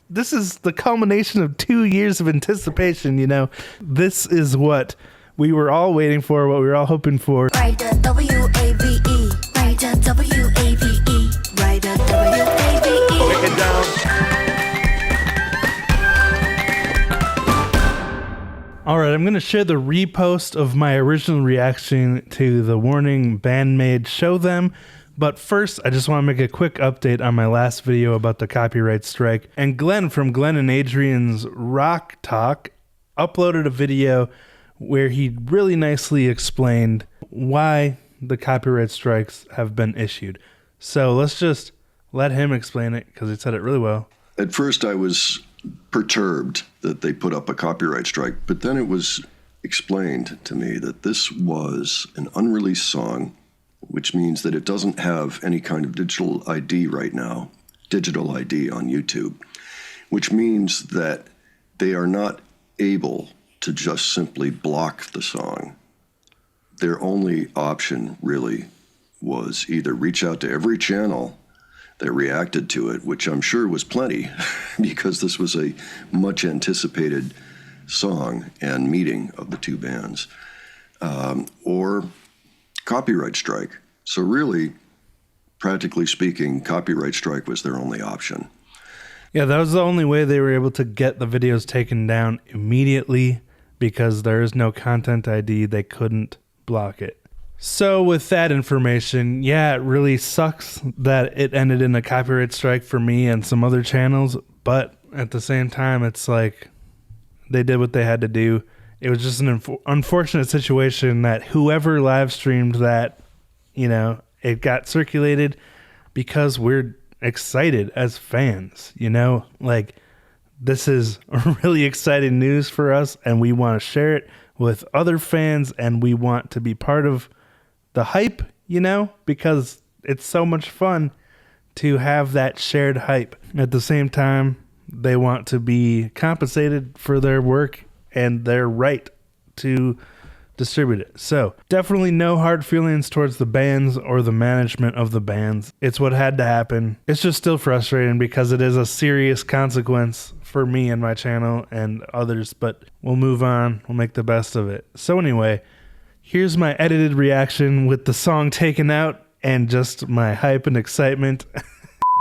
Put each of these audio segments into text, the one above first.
this is the culmination of 2 years of anticipation, you know. This is what we were all waiting for, what we were all hoping for. Write the W-A-V-E. Write the W-A-V-E. Write the W-A-V-E. Break it down. All right, I'm going to share the repost of my original reaction to the Warning BAND-MAID Show Them. But first, I just want to make a quick update on my last video about the copyright strike. And Glenn from Glenn and Adrian's Rock Talk uploaded a video where he really nicely explained why the copyright strikes have been issued. So let's just let him explain it because he said it really well. At first, I was perturbed that they put up a copyright strike, but then it was explained to me that this was an unreleased song, which means that it doesn't have any kind of digital ID right now, digital ID on YouTube, which means that they are not able to just simply block the song. Their only option really was either reach out to every channel that reacted to it, which I'm sure was plenty because this was a much anticipated song and meeting of the two bands, or copyright strike. So really, practically speaking, copyright strike was their only option. Yeah, that was the only way they were able to get the videos taken down immediately because there is no content ID. They couldn't block it. So with that information, yeah, it really sucks that it ended in a copyright strike for me and some other channels. But at the same time, it's like they did what they had to do. It was just an unfortunate situation that whoever live streamed that, you know, it got circulated because we're excited as fans, you know, like this is really exciting news for us and we want to share it with other fans and we want to be part of the hype, you know, because it's so much fun to have that shared hype. At the same time, they want to be compensated for their work and their right to distribute it. So definitely no hard feelings towards the bands or the management of the bands. It's what had to happen. It's just still frustrating because it is a serious consequence for me and my channel and others, but we'll move on. We'll make the best of it. So anyway, here's my edited reaction with the song taken out and just my hype and excitement.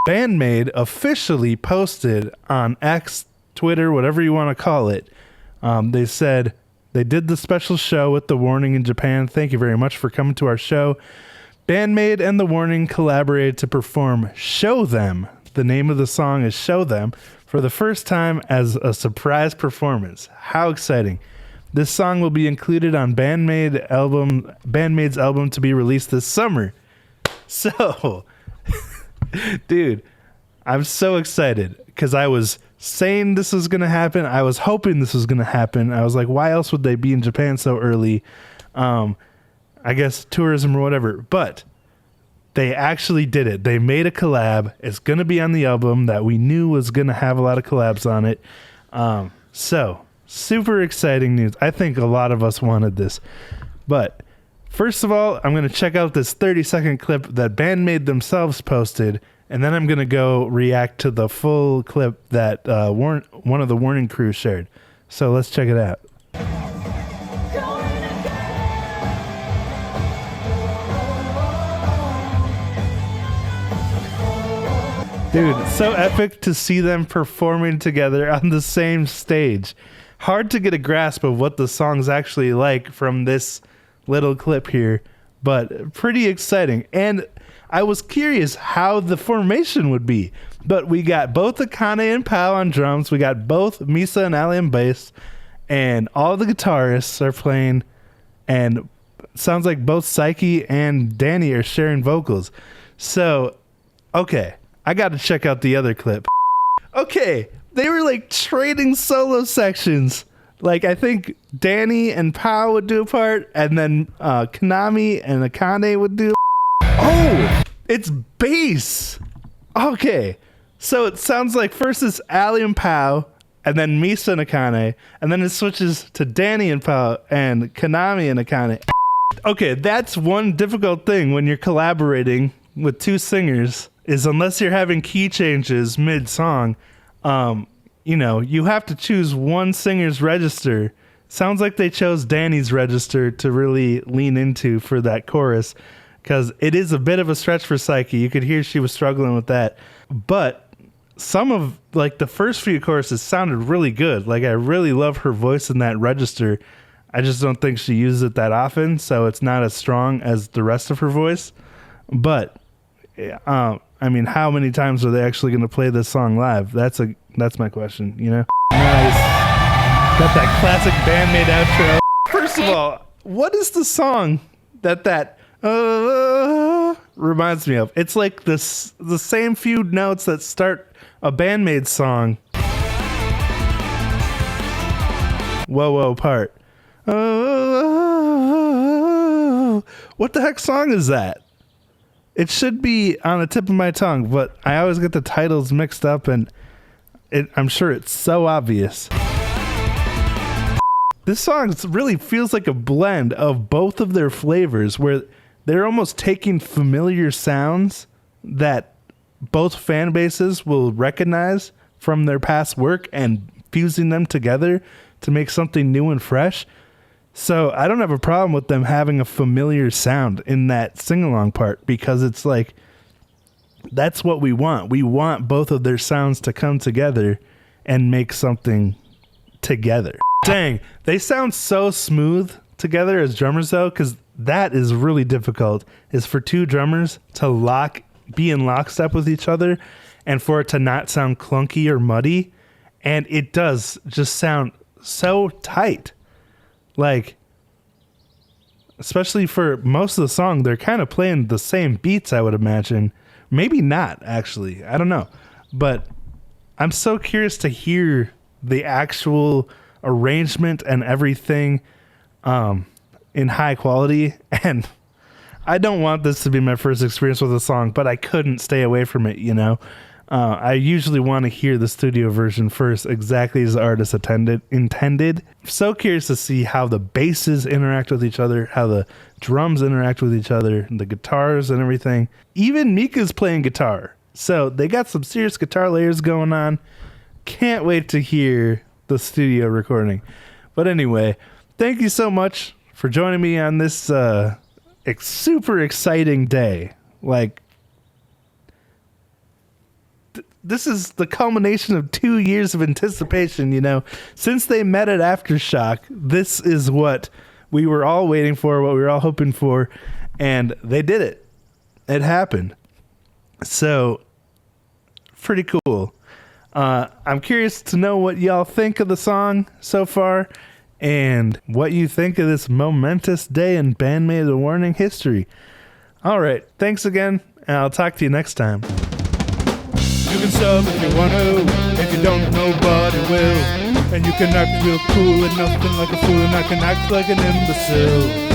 BAND-MAID officially posted on X, Twitter, whatever you want to call it. They said they did the special show with The Warning in Japan. Thank you very much for coming to our show. BAND-MAID and The Warning collaborated to perform Show Them. The name of the song is Show Them for the first time as a surprise performance. How exciting. This song will be included on BAND-MAID's album to be released this summer. So, dude, I'm so excited because I was saying this was going to happen. I was hoping this was going to happen. I was like, why else would they be in Japan so early? I guess tourism or whatever. But they actually did it. They made a collab. It's going to be on the album that we knew was going to have a lot of collabs on it. So, super exciting news. I think a lot of us wanted this. But first of all, I'm going to check out this 30-second clip that BAND-MAID themselves posted, and then I'm going to go react to the full clip that one of the Warning crew shared. So let's check it out. Dude, so epic to see them performing together on the same stage. Hard to get a grasp of what the song's actually like from this little clip here, but pretty exciting. And I was curious how the formation would be, but we got both Akane and Pao on drums, we got both Misa and Ali on bass, and all the guitarists are playing, and sounds like both Psyche and Danny are sharing vocals. So, okay, I got to check out the other clip. Okay, they were like trading solo sections. Like, I think Danny and Pao would do a part, and then Konami and Akane would do. Oh, it's bass. Okay, so it sounds like first it's Ali and Pao, and then Misa and Akane, and then it switches to Danny and Pao, and Konami and Akane. Okay, that's one difficult thing when you're collaborating with two singers, is unless you're having key changes mid-song, You have to choose one singer's register. Sounds like they chose Danny's register to really lean into for that chorus, because it is a bit of a stretch for Psyche. You could hear she was struggling with that. But some of the first few choruses sounded really good. Like, I really love her voice in that register. I just don't think she uses it that often, so it's not as strong as the rest of her voice. But how many times are they actually going to play this song live? That's my question, Nice. Got that classic BAND-MAID outro. First of all, what is the song that reminds me of? It's like the same few notes that start a BAND-MAID song. Whoa, whoa, part. What the heck song is that? It should be on the tip of my tongue, but I always get the titles mixed up, and I'm sure it's so obvious. This song really feels like a blend of both of their flavors, where they're almost taking familiar sounds that both fan bases will recognize from their past work and fusing them together to make something new and fresh. So I don't have a problem with them having a familiar sound in that sing-along part, because it's like, that's what we want. We want both of their sounds to come together and make something together. Dang, they sound so smooth together as drummers, though, because that is really difficult, is for two drummers to be in lockstep with each other and for it to not sound clunky or muddy. And it does just sound so tight. Like, especially for most of the song, they're kind of playing the same beats, I would imagine. Maybe not, actually. I don't know. But I'm so curious to hear the actual arrangement and everything in high quality. And I don't want this to be my first experience with a song, but I couldn't stay away from it, I usually want to hear the studio version first, exactly as the artist intended. So curious to see how the basses interact with each other, how the drums interact with each other, the guitars and everything. Even Mika's playing guitar. So they got some serious guitar layers going on. Can't wait to hear the studio recording. But anyway, thank you so much for joining me on this super exciting day. This is the culmination of 2 years of anticipation, Since they met at Aftershock, this is what we were all waiting for, what we were all hoping for, and they did it. It happened. So, pretty cool. I'm curious to know what y'all think of the song so far, and what you think of this momentous day in BAND-MAID The Warning history. All right, thanks again, and I'll talk to you next time. You can sub if you want to, if you don't, nobody will. And you can act real cool and nothing like a fool, and I can act like an imbecile.